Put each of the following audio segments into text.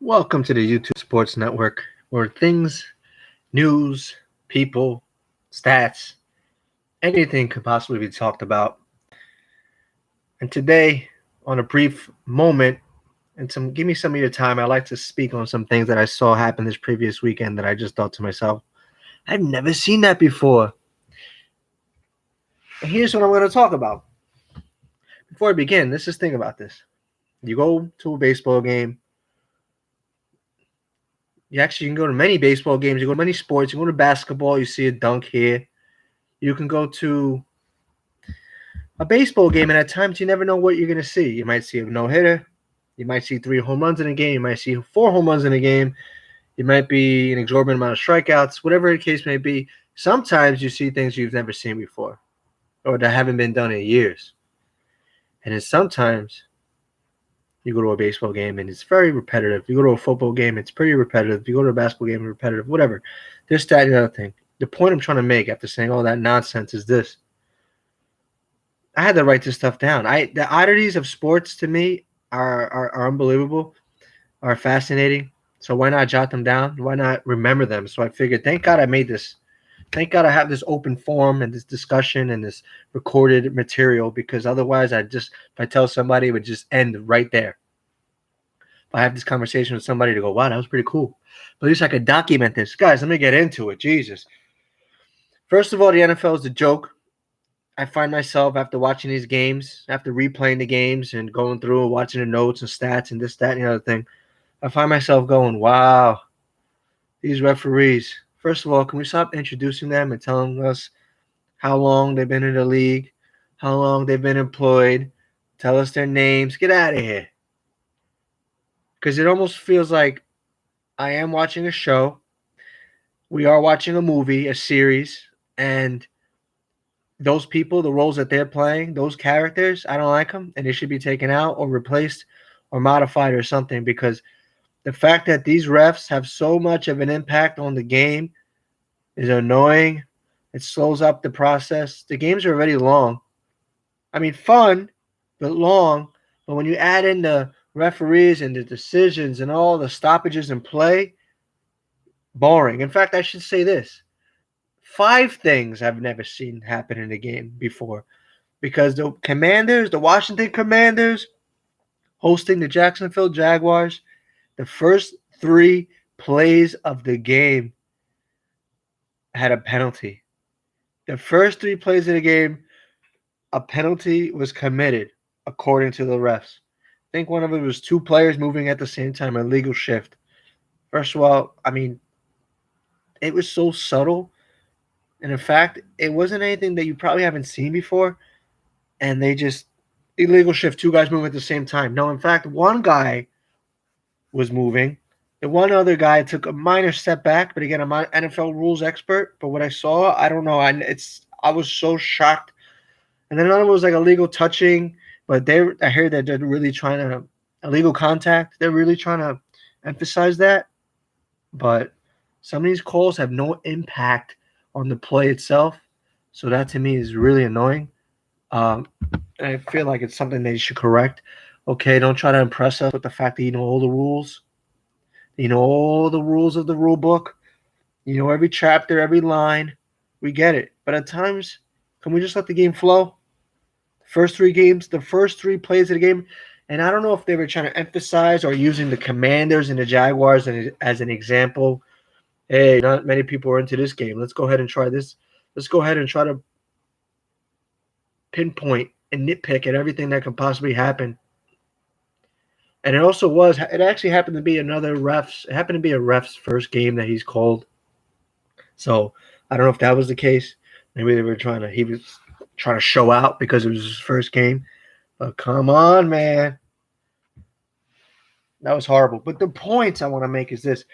Welcome to the YouTube Sports Network, where things, news, people, stats, anything could possibly be talked about. And today, on a brief moment, give me some of your time, I'd like to speak on some things that I saw happen this previous weekend that I just thought to myself, I've never seen that before. And here's what I'm going to talk about. Before I begin, let's just think about this. You go to a baseball game. You can go to many baseball games. You go to many sports. You go to basketball. You see a dunk here. You can go to a baseball game, and at times you never know what you're going to see. You might see a no-hitter. You might see 3 home runs in a game. You might see 4 home runs in a game. It might be an exorbitant amount of strikeouts, whatever the case may be. Sometimes you see things you've never seen before or that haven't been done in years. And then sometimes you go to a baseball game, and it's very repetitive. You go to a football game, it's pretty repetitive. You go to a basketball game, repetitive, whatever. This, that, and the other thing. The point I'm trying to make after saying all that nonsense is this. I had to write this stuff down. The oddities of sports to me are unbelievable, are fascinating. So why not jot them down? Why not remember them? So I figured, thank God I made this. Thank God I have this open forum and this discussion and this recorded material, because otherwise if I tell somebody, it would just end right there. If I have this conversation with somebody to go, wow, that was pretty cool. But at least I could document this. Guys, let me get into it. Jesus. First of all, the NFL is a joke. I find myself, after watching these games, after replaying the games and going through and watching the notes and stats and this, that, and the other thing, I find myself going, wow, these referees. First of all, can we stop introducing them and telling us how long they've been in the league, how long they've been employed, tell us their names, get out of here. Because it almost feels like I am watching a show, we are watching a movie, a series, and those people, the roles that they're playing, those characters, I don't like them, and they should be taken out or replaced or modified or something, because the fact that these refs have so much of an impact on the game is annoying. It slows up the process. The games are already long. I mean, fun, but long. But when you add in the referees and the decisions and all the stoppages in play, boring. In fact, I should say this. 5 things I've never seen happen in a game before, because the Washington Commanders, hosting the Jacksonville Jaguars, the first 3 plays of the game had a penalty. The first 3 plays of the game, a penalty was committed, according to the refs. I think one of it was 2 players moving at the same time, a legal shift. First of all, I mean, it was so subtle. And in fact, it wasn't anything that you probably haven't seen before. And they just illegal shift, 2 guys moving at the same time. No, in fact, one guy was moving. The one other guy took a minor step back, but again, I'm not an NFL rules expert. But what I saw, I don't know. I was so shocked. And then another one was like illegal touching, but I heard that they're really trying to illegal contact. They're really trying to emphasize that. But some of these calls have no impact on the play itself. So that to me is really annoying. I feel like it's something they should correct. Okay, don't try to impress us with the fact that you know all the rules. You know all the rules of the rule book. You know every chapter, every line. We get it. But at times, can we just let the game flow? The first 3 plays of the game. And I don't know if they were trying to emphasize or using the Commanders and the Jaguars as an example. Hey, not many people are into this game. Let's go ahead and try this. Let's go ahead and try to pinpoint and nitpick at everything that can possibly happen. And it actually happened to be a ref's first game that he's called. So I don't know if that was the case. Maybe he was trying to show out because it was his first game. But come on, man. That was horrible. But the points I want to make is this.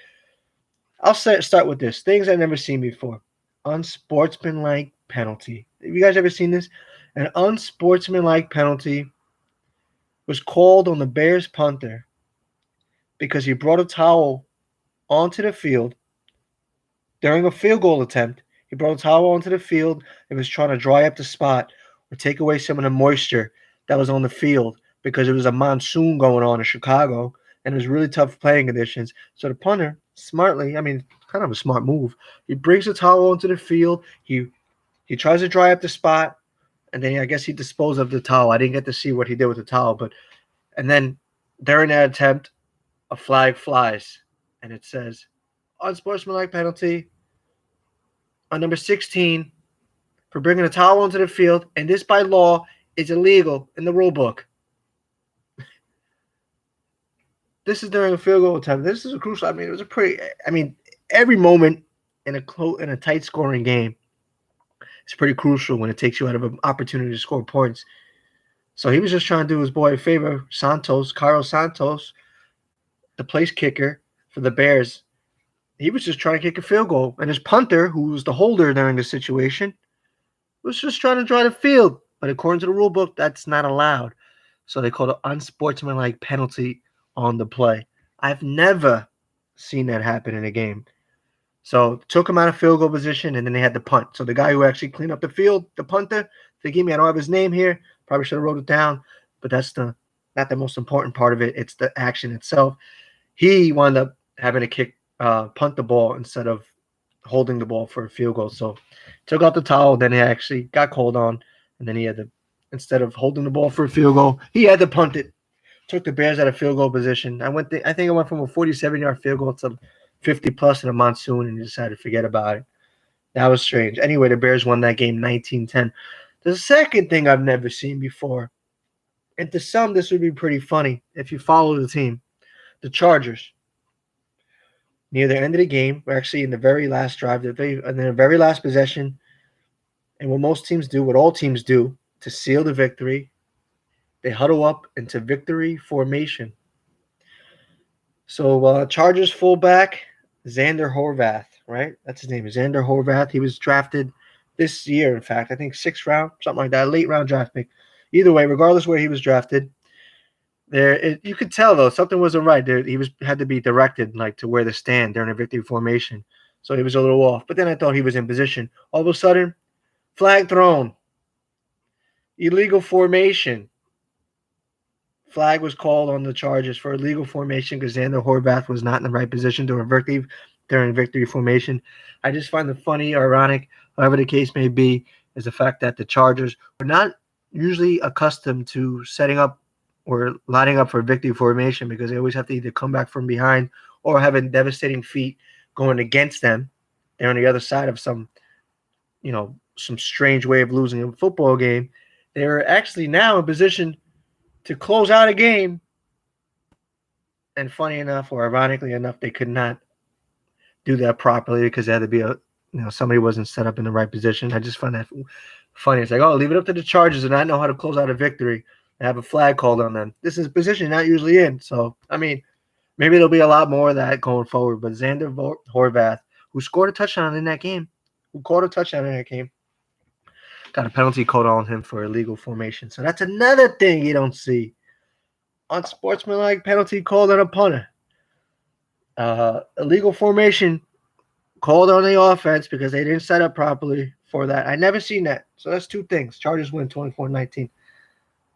I'll start with this. Things I've never seen before. Unsportsmanlike penalty. Have you guys ever seen this? An unsportsmanlike penalty was called on the Bears punter because he brought a towel onto the field during a field goal attempt. He brought a towel onto the field and was trying to dry up the spot or take away some of the moisture that was on the field because it was a monsoon going on in Chicago. and it was really tough playing conditions. So the punter, smartly, I mean, kind of a smart move. He brings the towel onto the field. He tries to dry up the spot, and then I guess he disposed of the towel. I didn't get to see what he did with the towel, but and then during that attempt, a flag flies, and it says unsportsmanlike penalty on number 16 for bringing a towel onto the field, and this by law is illegal in the rule book. This is during a field goal attempt. This is a crucial. I mean, it was a pretty. I mean, every moment in a tight scoring game is pretty crucial when it takes you out of an opportunity to score points. So he was just trying to do his boy a favor, Carlos Santos, the place kicker for the Bears. He was just trying to kick a field goal, and his punter, who was the holder during the situation, was just trying to dry the field. But according to the rule book, that's not allowed. So they called an unsportsmanlike penalty on the play. I've never seen that happen in a game. So took him out of field goal position, and then they had the punt. So the guy who actually cleaned up the field, the punter, forgive me, I don't have his name here. Probably should have wrote it down, but that's not the most important part of it. It's the action itself. He wound up having to punt the ball instead of holding the ball for a field goal. So took out the towel, then he actually got called on, and then he had to, instead of holding the ball for a field goal, he had to punt it. Took the Bears out of field goal position. I think I went from a 47-yard field goal to 50-plus in a monsoon, and he decided to forget about it. That was strange. Anyway, the Bears won that game 19-10. The second thing I've never seen before, and to some this would be pretty funny if you follow the team, the Chargers. Near the end of the game, we're actually in the very last drive, in the very last possession, and what most teams do, what all teams do to seal the victory, they huddle up into victory formation. So Chargers fullback, Xander Horvath, right? That's his name, Xander Horvath. He was drafted this year, in fact. I think 6th round, something like that, late round draft pick. Either way, regardless where he was drafted, you could tell, though, something wasn't right. He had to be directed to where to stand during a victory formation. So he was a little off. But then I thought he was in position. All of a sudden, flag thrown. Illegal formation. Flag was called on the Chargers for illegal formation because Xander Horvath was not in the right position during victory formation. I just find it funny or ironic, however the case may be, is the fact that the Chargers are not usually accustomed to setting up or lining up for victory formation because they always have to either come back from behind or have a devastating feat going against them. They're on the other side of some strange way of losing a football game. They're actually now in position to close out a game, and funny enough, or ironically enough, they could not do that properly because there had to be somebody wasn't set up in the right position. I just find that funny. It's like, oh, leave it up to the Chargers and not know how to close out a victory and have a flag called on them. This is a position you're not usually in. So, I mean, maybe there'll be a lot more of that going forward. But Xander Horvath, who scored a touchdown in that game, got a penalty called on him for illegal formation. So that's another thing you don't see. Unsportsmanlike penalty called on a punter. Illegal formation called on the offense because they didn't set up properly for that. I never seen that. So that's two things. Chargers win 24-19.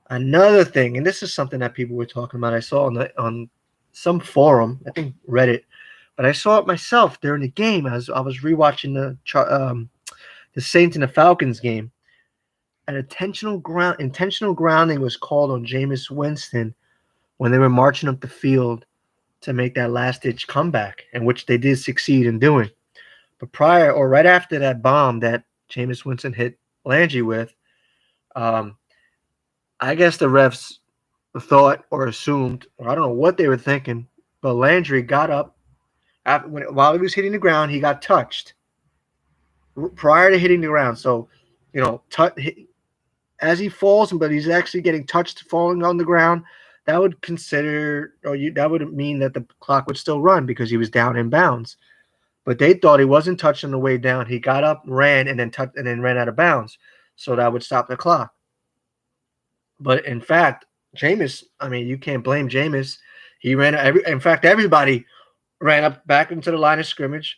Another thing, and this is something that people were talking about. I saw on some forum, I think Reddit, but I saw it myself during the game. I was rewatching the Saints and the Falcons game. An intentional grounding was called on Jameis Winston when they were marching up the field to make that last-ditch comeback, in which they did succeed in doing. But right after that bomb that Jameis Winston hit Landry with, I guess the refs thought or assumed, or I don't know what they were thinking, but Landry got up. While he was hitting the ground, he got touched prior to hitting the ground. So, as he falls, but he's actually getting touched falling on the ground, that would mean that the clock would still run because he was down in bounds. But they thought he wasn't touched on the way down. He got up, ran, and then ran out of bounds. So that would stop the clock. But in fact, Jameis, I mean, you can't blame Jameis. He ran everybody ran up back into the line of scrimmage,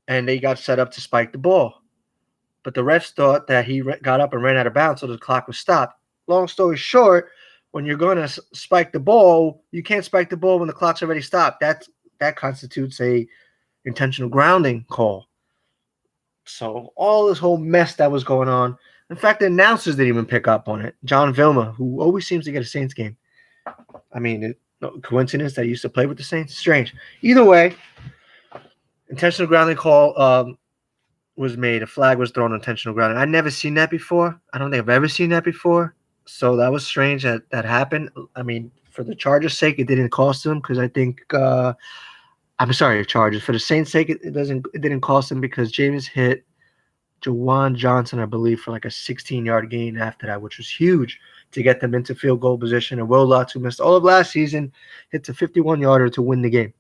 and they got set up to spike the ball. But the refs thought that he got up and ran out of bounds, so the clock was stopped. Long story short, when you're going to spike the ball, you can't spike the ball when the clock's already stopped. That constitutes a intentional grounding call. So all this whole mess that was going on. In fact, the announcers didn't even pick up on it. John Vilma, who always seems to get a Saints game. I mean, no coincidence that he used to play with the Saints? Strange. Either way, intentional grounding call was made. A flag was thrown on intentional grounding. I'd never seen that before. I don't think I've ever seen that before. So that was strange that happened. I mean, for the Chargers' sake, it didn't cost them because I think I'm sorry, Chargers. For the Saints' sake, it didn't cost them because Jameis hit Jawan Johnson, I believe, for like a 16-yard gain after that, which was huge to get them into field goal position. And Will Lutz, who missed all of last season, hits a 51-yarder to win the game.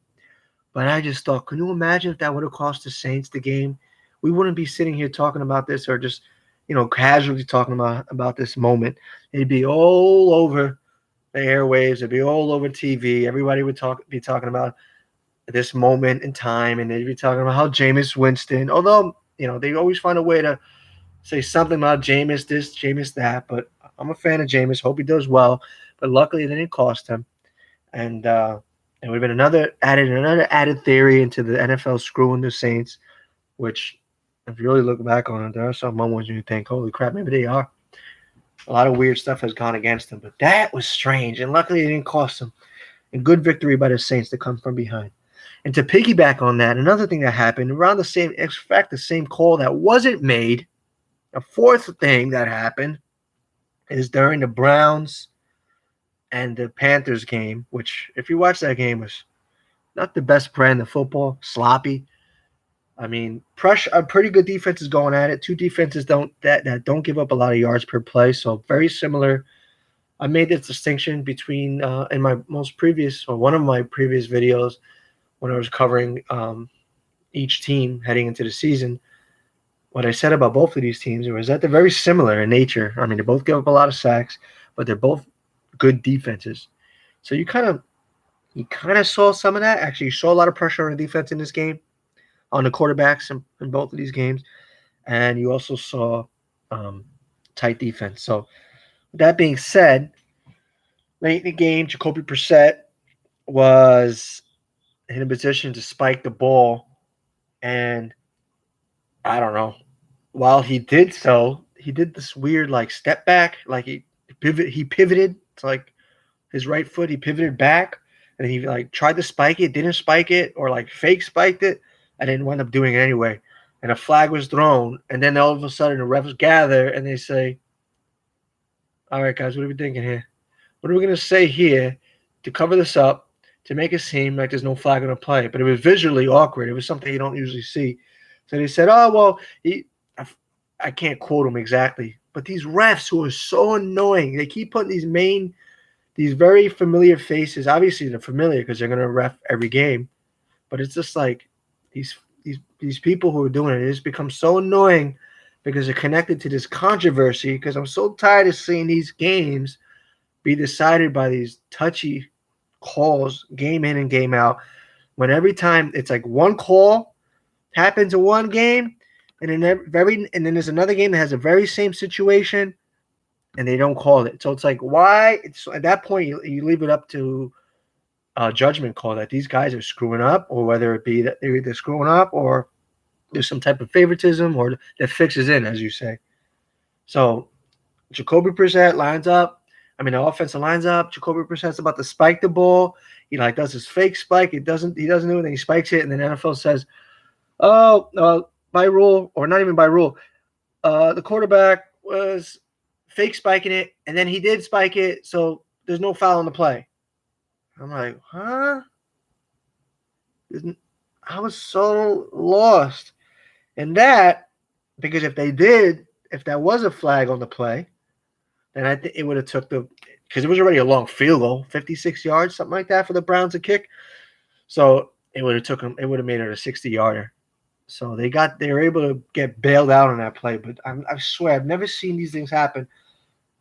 But I just thought, can you imagine if that would have cost the Saints the game? We wouldn't be sitting here talking about this or just, casually talking about this moment. It'd be all over the airwaves. It'd be all over TV. Everybody would be talking about this moment in time, and they'd be talking about how Jameis Winston, although, they always find a way to say something about Jameis this, Jameis that, but I'm a fan of Jameis. Hope he does well, but luckily it didn't cost him. And it would have been another added theory into the NFL screwing the Saints, which, if you really look back on it, there are some moments you think, holy crap, maybe they are. A lot of weird stuff has gone against them, but that was strange, and luckily it didn't cost them. And good victory by the Saints to come from behind. And to piggyback on that, another thing that happened around the same call that wasn't made, a fourth thing that happened is during the Browns and the Panthers game, which, if you watch that game, was not the best brand of football, sloppy. I mean, pretty good defenses going at it. Two defenses that don't give up a lot of yards per play, so very similar. I made this distinction between in my one of my previous videos when I was covering each team heading into the season. What I said about both of these teams was that they're very similar in nature. I mean, they both give up a lot of sacks, but they're both good defenses. So you kind of saw some of that. Actually, you saw a lot of pressure on the defense in this game, on the quarterbacks in both of these games, and you also saw tight defense. So with that being said, late in the game, Jacoby Brissett was in a position to spike the ball, and I don't know. While he did so, he did this weird step back, he pivoted to his right foot. He pivoted back, and he tried to spike it, didn't spike it, or fake spiked it, and didn't wind up doing it anyway. And a flag was thrown, and then all of a sudden the refs gather and they say, "All right, guys, what are we thinking here? What are we going to say here to cover this up, to make it seem like there's no flag on the play?" But it was visually awkward. It was something you don't usually see. So they said, "Oh, well, I can't quote them exactly, but these refs who are so annoying, they keep putting these very familiar faces. Obviously, they're familiar because they're going to ref every game, but it's just these people who are doing it. It just becomes so annoying because they're connected to this controversy. Because I'm so tired of seeing these games be decided by these touchy calls, game in and game out. When every time it's one call happens in one game, and then there's another game that has the very same situation, and they don't call it. So it's why? It's at that point you leave it up to a judgment call that these guys are screwing up, or whether it be that they're either screwing up or there's some type of favoritism, or that fixes in, as you say. So Jacoby Brissett lines up. I mean, the offensive lines up. Jacoby Brissett's about to spike the ball. He does his fake spike. He doesn't do it, and he spikes it, and then NFL says, "Oh, by rule, or not even by rule, the quarterback was fake spiking it, and then he did spike it, so there's no foul on the play." I'm like, huh? I was so lost in that, because if that was a flag on the play, then I think it would have took because it was already a long field goal, 56 yards, something like that, for the Browns to kick. So it would have made it a 60-yarder. So they were able to get bailed out on that play. But I swear, I've never seen these things happen.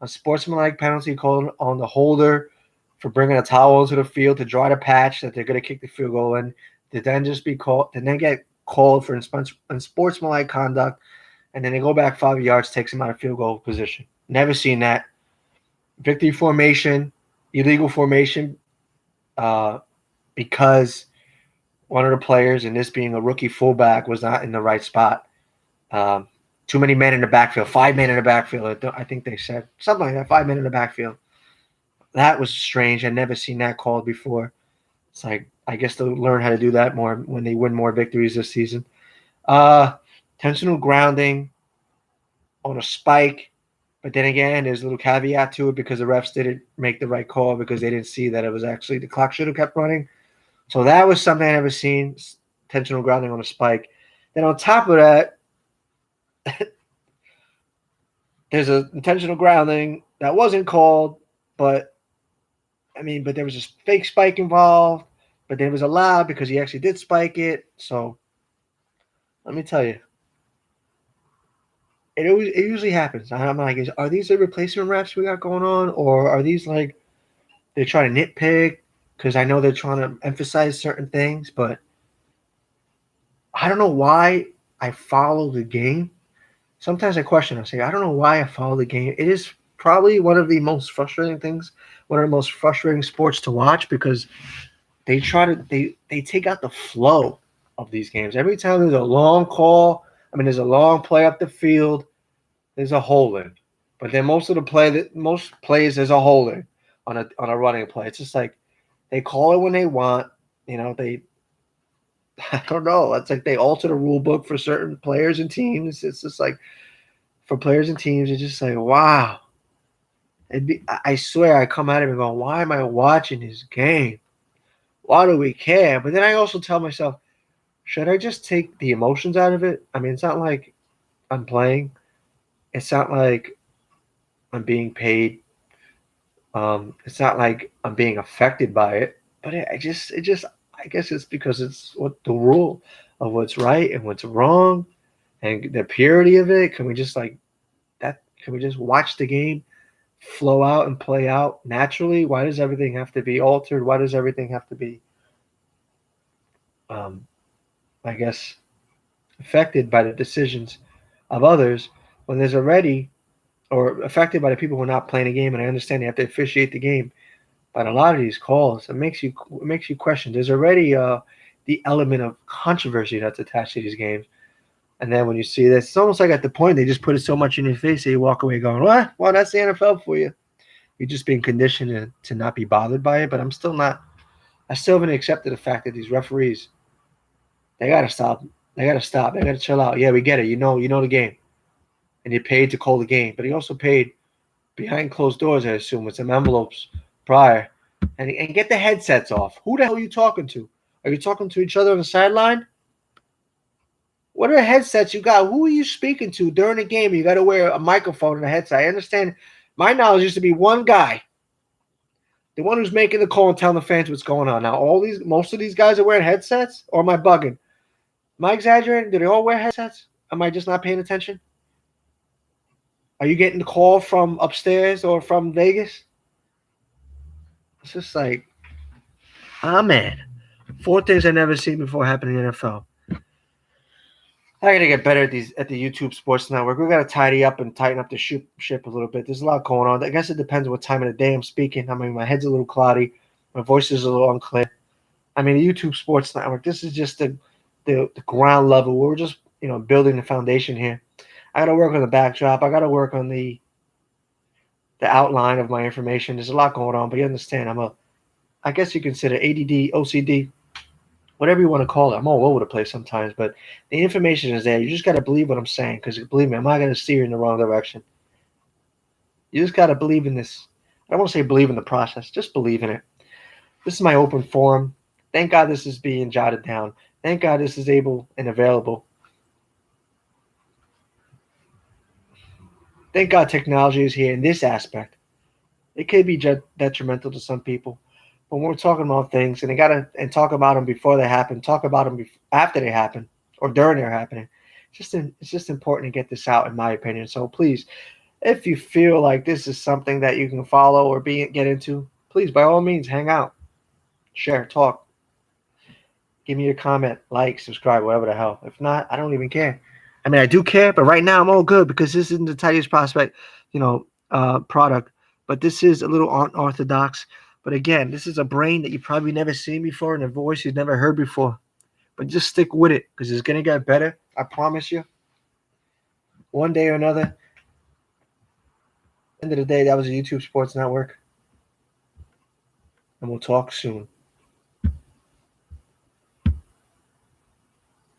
A sportsmanlike penalty called on the holder for bringing a towel into the field to dry the patch that they're going to kick the field goal in, to then get called for unsportsmanlike conduct, and then they go back 5 yards, takes them out of field goal position. Never seen that. Victory formation, illegal formation because one of the players, and this being a rookie fullback, was not in the right spot. Too many men in the backfield, 5 men in the backfield. I think they said something like that, 5 men in the backfield. That was strange. I'd never seen that called before. It's like, I guess they'll learn how to do that more when they win more victories this season. Intentional grounding on a spike. But then again, there's a little caveat to it because the refs didn't make the right call because they didn't see that it was actually the clock should have kept running. So that was something I never seen, intentional grounding on a spike. Then on top of that, there's an intentional grounding that wasn't called, but there was a fake spike involved, but then it was allowed because he actually did spike it. So let me tell you, it usually happens. I'm like, are these the replacement refs we got going on, or are these like they're trying to nitpick? Because I know they're trying to emphasize certain things, but I don't know why I follow the game. Sometimes I question. I say, I don't know why I follow the game. It is probably one of the most frustrating things, one of the most frustrating sports to watch because they take out the flow of these games. Every time there's a long call, there's a long play up the field, there's a holding. But then most plays there's a holding on a running play. It's just like they call it when they want. I don't know. It's like they alter the rule book for certain players and teams. It's just like for players and teams, it's just like, wow. I swear I come at it and go, why am I watching this game? Why do we care? But then I also tell myself, should I just take the emotions out of it? It's not like I'm playing. It's not like I'm being paid. It's not like I'm being affected by it. But I guess it's because it's what the rule of what's right and what's wrong and the purity of it. Can we just like that? Can we just watch the game flow out and play out naturally? Why does everything have to be altered? Why does everything have to be I guess, affected by the decisions of others when there's already, or affected by the people who are not playing the game? And I understand they have to officiate the game, but a lot of these calls, it makes you question. There's already the element of controversy that's attached to these games, and then when you see this, it's almost like at the point they just put it so much in your face that you walk away going, "What? Well, that's the NFL for you." You're just being conditioned to not be bothered by it. But I'm still not. I still haven't accepted the fact that these referees, they gotta stop. They gotta stop. They gotta chill out. Yeah, we get it. You know the game, and you paid to call the game, but he also paid behind closed doors, I assume, with some envelopes prior, and get the headsets off. Who the hell are you talking to? Are you talking to each other on the sideline? What are the headsets you got? Who are you speaking to during the game? You got to wear a microphone and a headset. I understand. My knowledge used to be one guy, the one who's making the call and telling the fans what's going on. Now, most of these guys are wearing headsets, or am I bugging? Am I exaggerating? Do they all wear headsets? Am I just not paying attention? Are you getting the call from upstairs or from Vegas? It's just like, man. 4 things I never seen before happen in the NFL. I gotta get better at the YouTube Sports Network. We gotta tidy up and tighten up the ship a little bit. There's a lot going on. I guess it depends what time of the day I'm speaking. My head's a little cloudy. My voice is a little unclear. The YouTube Sports Network, this is just the ground level. We're just building the foundation here. I gotta work on the backdrop. I gotta work on the outline of my information. There's a lot going on, but you understand, I guess you consider ADD, OCD, whatever you want to call it. I'm all over the place sometimes, but the information is there. You just got to believe what I'm saying, because believe me, I'm not going to steer you in the wrong direction. You just got to believe in this. I don't want to say believe in the process. Just believe in it. This is my open forum. Thank God this is being jotted down. Thank God this is able and available. Thank God technology is here in this aspect. It could be detrimental to some people. But when we're talking about things, and talk about them before they happen, talk about them after they happen, or during they're happening. It's just important to get this out, in my opinion. So please, if you feel like this is something that you can follow or get into, please, by all means, hang out, share, talk, give me your comment, like, subscribe, whatever the hell. If not, I don't even care. I do care, but right now I'm all good because this isn't the tightest product. But this is a little unorthodox. But again, this is a brain that you probably never seen before and a voice you've never heard before. But just stick with it because it's gonna get better. I promise you. One day or another. End of the day, that was a YouTube Sports Network. And we'll talk soon.